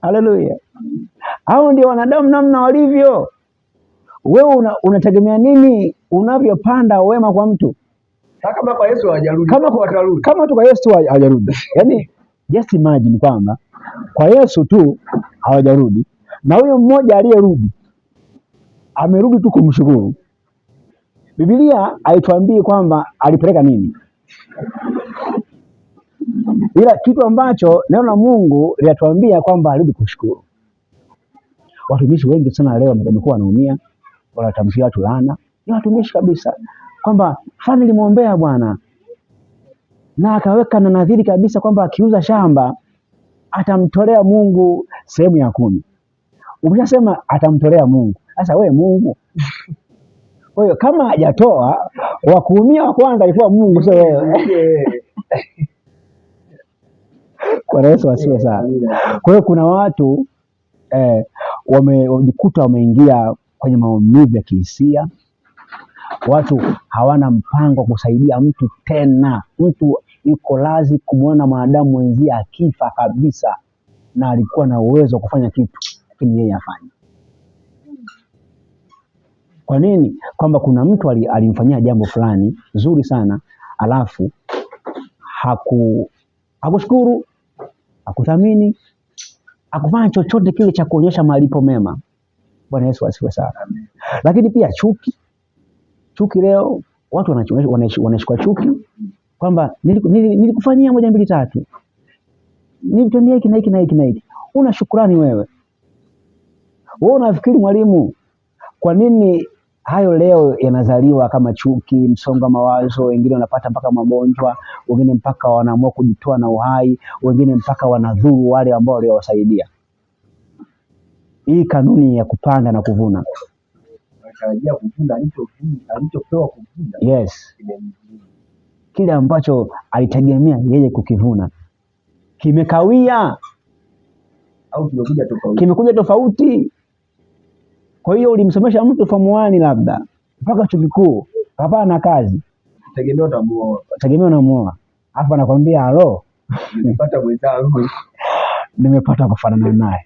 Haleluya. Hao ndio wanadamu namna walivyo. Wewe unategemea nini unavyopanda wema kwa mtu? Kama kwa Yesu hajarudi, kama tu kwa Yesu hajarudi. Yaani just imagine kwamba kwa Yesu tu hawajarudi, na huyo mmoja aliyerudi amerudi tu kumshukuru. Biblia haituambii kwamba alipeleka nini, ila kitu ambacho neno la Mungu linatuambia kwamba alirudi kushukuru. Watumishi wengi sana leo wamekuwa wanaumia, wanatamkia watu laana. Ni watumishi kabisa kwamba fulani nilimwombea Bwana na akaweka na nadhiri kabisa kwamba akiuza shamba atamtolea Mungu sehemu ya 10. Umeshasema atamtolea Mungu. Sasa wewe Mungu. Kwa hiyo kama hajatoa, wa kuumia wa kwanza alikuwa Mungu, sio wewe. Kwa Yesu asiwe sana. Kwa hiyo kuna watu wamejikuta wameingia kwenye maumivu ya kihisia. Watu hawana mpango wa kusaidia mtu tena. Mtu yuko lazi kumwona mwanadamu mwenzie akifa kabisa, na alikuwa na uwezo wa kufanya kitu, lakini yeye afanye. Kwa nini? Kwamba kuna mtu alimfanyia jambo fulani zuri sana, alafu hakushukuru, hakuthamini, hakufanya chochote kile cha kuonyesha malipo mema. Bwana Yesu asifiwe sana. Lakini pia chuki leo watu wanashikwa chuki kwamba nilikufanyia 1 2 3, nilitendea hiki na hiki na hiki na hiki. Una shukrani wewe? Wewe unafikiri mwalimu, kwa nini hayo leo yanazaliwa kama chuki, msongo wa mawazo? Wengine wanapata mpaka magonjwa, wengine mpaka wanaamua kujitoa na uhai, wengine mpaka wanadhuru wale ambao waliowasaidia. Hii kanuni ya kupanda na kuvuna. Anatarajia kuvuna alichopewa kuvuna. Yes. Kile ambacho alitegemea yeye kukivuna kimekawia au kimekuja tofauti. Kwa hiyo ulimsomesha mtu form 1 labda mpaka chuo kikuu, hapana kazi, tegemea unamuoa, hapa anakuambia halo, nimepata mwenzangu, nimepata kufanana naye.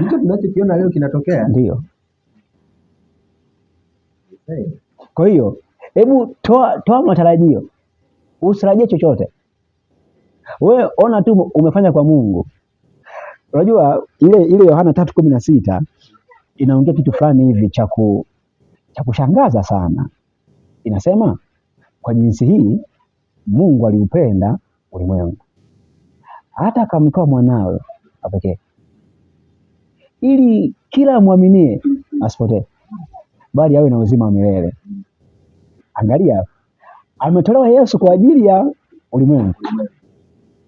Ndicho tunachokiona leo kinatokea. Ndio. Kwa hiyo hebu toa matarajio, usitarajie chochote. Wewe ona tu umefanya kwa Mungu. Unajua ile Yohana 3:16 inaongea kitu fulani hivi cha kushangaza sana. Inasema kwa jinsi hii Mungu aliupenda ulimwengu hata akamtoa mwanawe pekee, ili kila muaminie asipotee, bali awe na uzima wa milele. Angalia, ametolewa Yesu kwa ajili ya ulimwengu,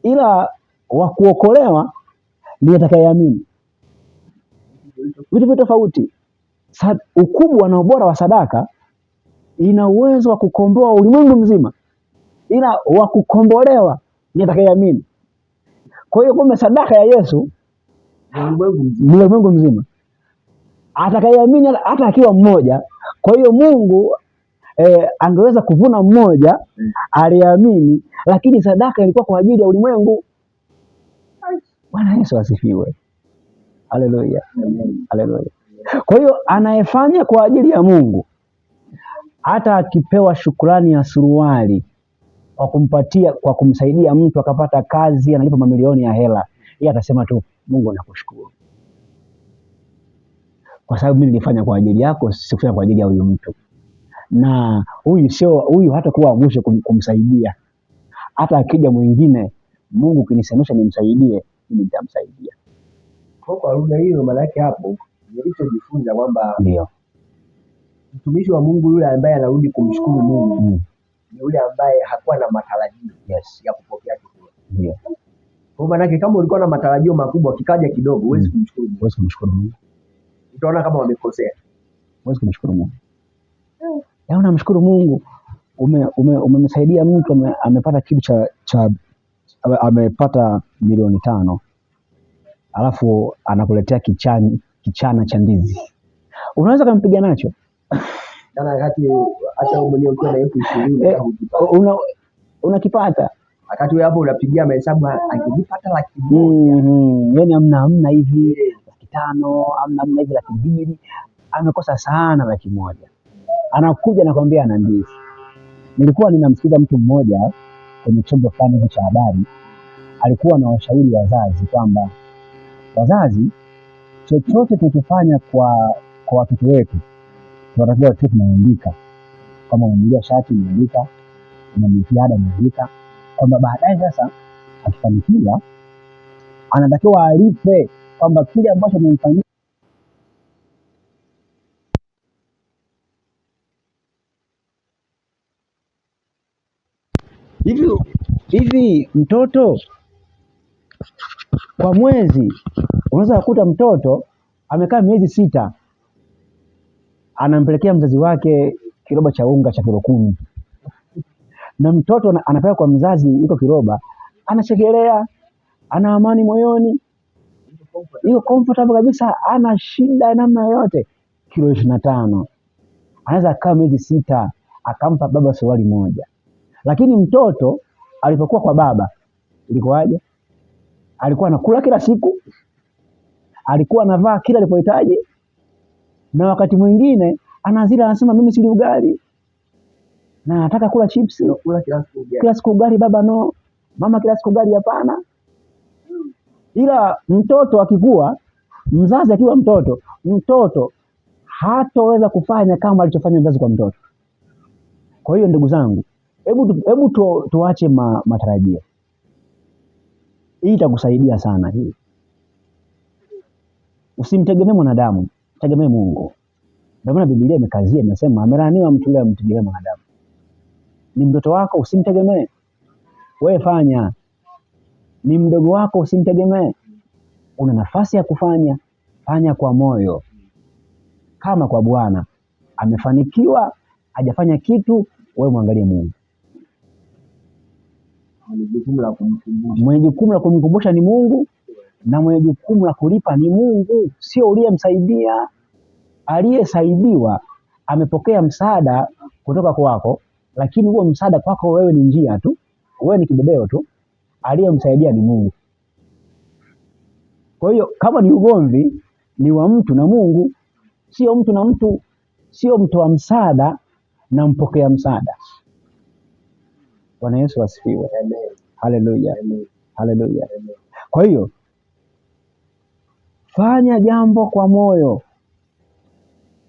ila wa kuokolewa ni atakayeamini. Vitu tofauti. Ukubwa na ubora wa sadaka ina uwezo wa kukomboa ulimwengu mzima, ila wa kukombolewa ni atakayeamini. Kwa hiyo kumbe sadaka ya Yesu ni ulimwengu mzima, atakayeamini hata akiwa mmoja. Kwa hiyo Mungu angeweza kuvuna mmoja aliamini, lakini sadaka ilikuwa kwa ajili ya ulimwengu. Bwana Yesu asifiwe. Haleluya. Haleluya. Kwa hiyo anayefanya kwa ajili ya Mungu, hata akipewa shukrani ya suruali kwa kumsaidia mtu akapata kazi, analipa mamilioni ya hela, yeye atasema tu Mungu nakushukuru, kwa sababu mimi nilifanya kwa ajili yako, sikufanya kwa ajili ya huyu mtu. Na huyu hata kuwa mwisho kumsaidia, hata akija mwingine, Mungu kinisemesha nimsaidie, mimi nitamsaidia. Kwa lugha hiyo, maana yake hapo nilichojifunza kwamba ndio mtumishi wa Mungu yule ambaye anarudi kumshukuru Mungu ni yule ambaye hakuwa na matarajio ya kupokea kitu. Ndio. Kwa maana yake kama ulikuwa na matarajio makubwa, kikaja kidogo, huwezi kumshukuru Mungu. Huwezi kumshukuru Mungu. Utaona kama wamekosea. Huwezi kumshukuru Mungu. Unamshukuru Mungu, umemsaidia mtu, amepata kitu amepata milioni 5, alafu anakuletea kichana cha ndizi. Unaweza kumpiga nacho? Hata mwenyewe ukiwa na elfu 20 unakipata. Wakati wewe hapo unapigia mahesabu akijipata 100,000. Yaani amna hivi 500, amna hivi 200,000, amekosa sana 100,000. Anakuja nakwambia ana ndizi. Nilikuwa ninamsikiza mtu mmoja kwenye chombo fulani cha habari, alikuwa na washauri wazazi kwamba wazazi, chochote tukifanya kwa watoto wetu tunatakiwa tu tunaandika, kama umenunulia shati umeandika, umemlipia ada umeandika, kwamba baadaye sasa akifanikiwa anatakiwa alipe kwamba kile ambacho umemfanyia. Hivi mtoto kwa mwezi unaweza kukuta mtoto amekaa miezi 6 anampelekea mzazi wake kiroba cha unga cha kilo 10, na mtoto anapewa kwa mzazi iko kiroba, anachekelea, ana amani moyoni, iko comfortable kabisa, ana shida namna yoyote. Kilo 25 anaweza kaa miezi 6 akampa baba suruali moja. Lakini mtoto alipokuwa kwa baba ilikuwaje? Alikuwa anakula kila siku, alikuwa anavaa kila alipohitaji, na wakati mwingine anazila anasema mimi sili ugali na nataka kula chips, kila siku ugali baba, no mama, kila siku ugali hapana. Ila mtoto akikua, mzazi akiwa mtoto hataweza kufanya kama alichofanya mzazi kwa mtoto. Kwa hiyo ndugu zangu, hebu tuache matarajio. Hii itakusaidia sana hii. Usimtegemee mwanadamu, tegemee Mungu. Ndio maana Biblia imekazia, inasema amelaaniwa mtu yule amtegemee mwanadamu. Ni mtoto wako usimtegemee. Wewe fanya. Ni mdogo wako usimtegemee. Una nafasi ya kufanya, fanya kwa moyo. Kama kwa Bwana amefanikiwa, hajafanya kitu, wewe muangalie Mungu. Mwenye jukumu la kumkumbusha ni Mungu, na mwenye jukumu la kulipa ni Mungu, sio uliyemsaidia. Aliyesaidiwa amepokea msaada kutoka kwako, lakini huo msaada kwako wewe ni njia tu, wewe ni kibebeo tu. Aliyemsaidia ni Mungu. Kwa hiyo kama ni ugomvi, ni wa mtu na Mungu, sio mtu na mtu, sio mtu wa msaada na mpokea msaada. Bwana Yesu asifiwe. Haleluya. Haleluya. Kwa hiyo fanya jambo kwa moyo,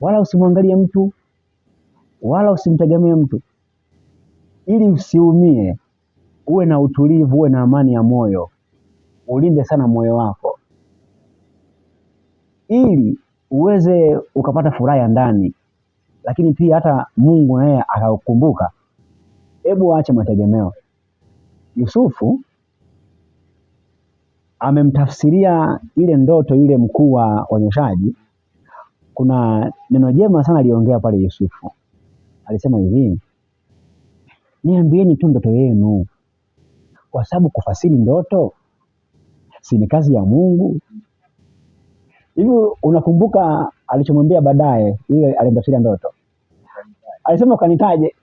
wala usimwangalie mtu, wala usimtegemee mtu, ili usiumie. Uwe na utulivu, uwe na amani ya moyo, ulinde sana moyo wako, ili uweze ukapata furaha ya ndani, lakini pia hata Mungu naye akakukumbuka. Hebu aache mategemeo. Yusufu amemtafsiria ile ndoto yule mkuu wa wanyoshaji. Kuna neno jema sana aliongea pale Yusufu. Alisema hivi, niambieni tu ndoto yenu, kwa sababu kufasiri ndoto si ni kazi ya Mungu. Hivi unakumbuka alichomwambia baadaye yule alimtafsiria ndoto? Alisema ukanitaje.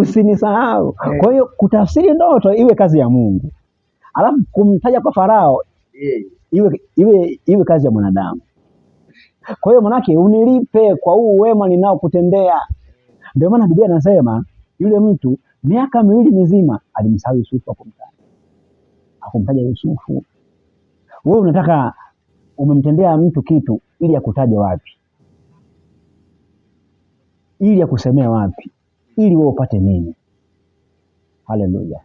Usinisahau. Kwa hiyo kutafsiri ndoto iwe kazi ya Mungu, alafu kumtaja kwa Farao iwe kazi ya mwanadamu. Kwa hiyo manake unilipe kwa huu wema ninao kutendea. Ndio maana Biblia inasema yule mtu miaka 2 mizima alimsahau Yusufu, akumtaja Yusufu. Wewe unataka umemtendea mtu kitu ili akutaje wapi? Ili akusemea wapi? Ili wewe upate nini? Haleluya.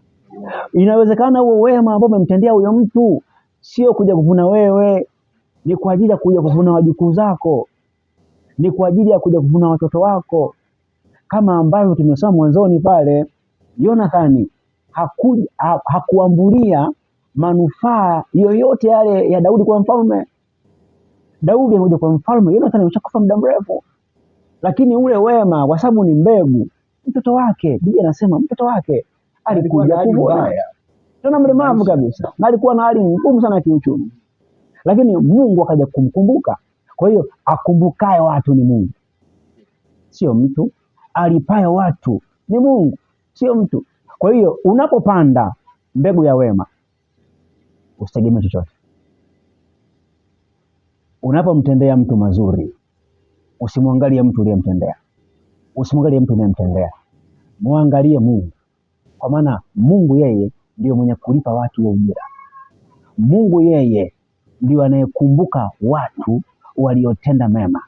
Inawezekana huo wema ambao umemtendea huyo mtu sio kuja kuvuna wewe, ni kwa ajili ya kuja kuvuna wajukuu zako, ni kwa ajili ya kuja kuvuna watoto wako. Kama ambavyo tumesoma mwanzoni pale, Yonathani hakuambulia manufaa yoyote yale ya Daudi kwa mfalme. Daudi anakuja kwa mfalme, Yonathani ameshakufa muda mrefu, lakini ule wema kwa sababu ni mbegu, mtoto wake, Biblia inasema mtoto wake alikuja kuvuna. Tena mlemavu kabisa, na alikuwa na hali ngumu sana kiuchumi, lakini Mungu akaja kumkumbuka. Kwa hiyo akumbukae watu ni Mungu. sio mtu. Alipaye watu ni Mungu, sio mtu. Kwa hiyo unapopanda mbegu ya wema, usitegemee chochote. Unapomtendea mtu mazuri, usimwangalie mtu uliyemtendea, usimwangalie mtu unayemtendea, muangalie Mungu, kwa maana Mungu yeye ndio mwenye kulipa watu wa ujira. Mungu yeye ndio anayekumbuka watu waliotenda mema,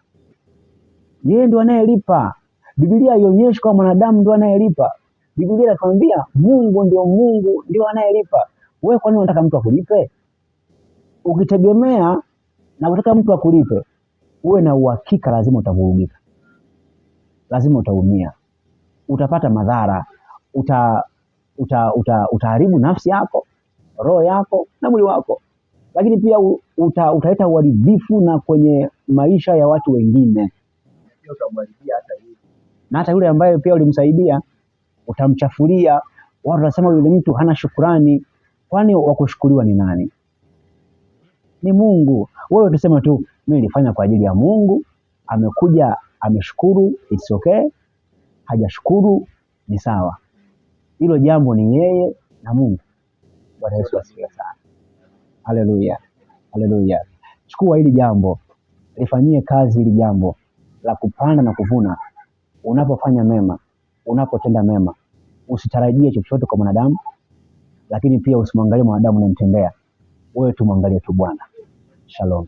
yeye ndio anayelipa. Biblia haionyeshi kwa mwanadamu ndio anayelipa. Biblia inatuambia Mungu ndio anayelipa. Wewe kwa nini unataka mtu akulipe? Ukitegemea na unataka mtu akulipe, uwe na uhakika lazima utavurugika, lazima utaumia, utapata madhara, utaharibu nafsi yako, roho yako na mwili wako, lakini pia utaleta uharibifu na kwenye maisha ya watu wengine, na hata yule ambaye pia ulimsaidia utamchafulia. Watu wanasema yule mtu hana shukrani. Kwani wakushukuriwa ni nani? Ni Mungu. Wewe ukisema tu mimi nilifanya kwa ajili ya Mungu, amekuja ameshukuru, it's okay. Hajashukuru ni sawa, hilo jambo ni yeye na Mungu. Bwana Yesu asifiwe sana. Haleluya, haleluya. Chukua hili jambo, lifanyie kazi hili jambo la kupanda na kuvuna. Unapofanya mema, unapotenda mema, usitarajie chochote kwa mwanadamu, lakini pia usimwangalie mwanadamu unayemtendea. Wewe tumwangalie tu Bwana. Shalom.